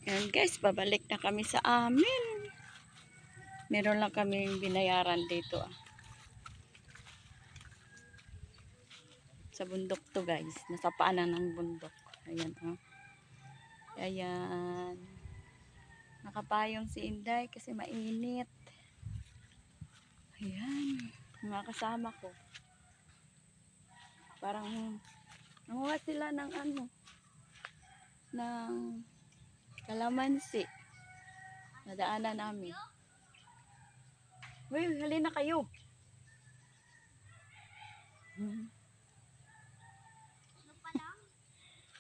Ayan guys, pabalik na kami sa amin. Meron lang kami binayaran dito. Sa bundok to guys. Nasa paanan ng bundok. Ayan Ayan. Nakapayong si Inday kasi mainit. Ayan. Mga kasama ko. Parang nanguha sila ng ng kalamansi. Nadaanan namin. Uy, halina kayo.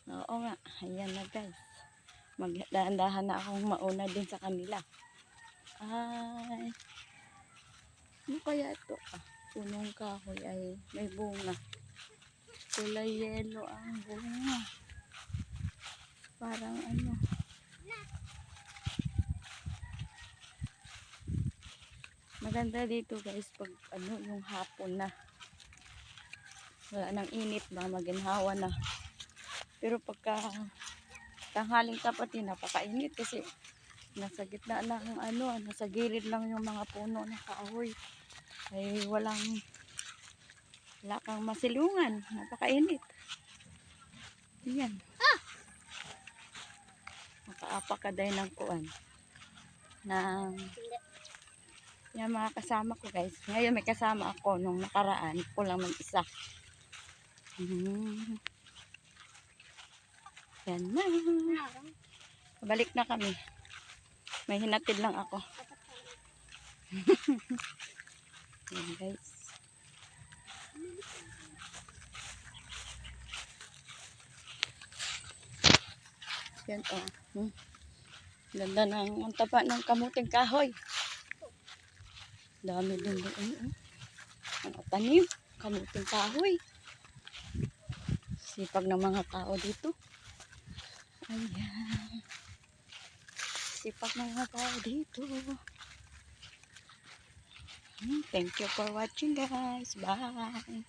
Oo nga. Ayan na guys. Magdahan-dahan na akong mauna din sa kanila. Ay. Ano kaya ito? Punong kahoy ay may bunga. Kulay yelo ang bunga. Parang maganda dito guys pag yung hapon na. Wala nang init ba, maginhawa na. Pero pagka tanghaling tapat napakainit kasi nasa gitna lang nasa gilid lang yung mga puno ng kahoy. Ay wala kang masilungan, napakainit. Yan. Makaapak ka dahil ng kuwan. Yan mga kasama ko guys. Ngayon may kasama ako nung nakaraan. Ako lang mag-isa. Yan na. Balik na kami. May hinatid lang ako. Yan guys. Yan Ganda ng taba ng kamuting kahoy. Dami din doon. Ang tanim, kamuting kahoy. Sipag ng mga tao dito. Ayan. Sipag ng mga tao dito. Thank you for watching guys. Bye.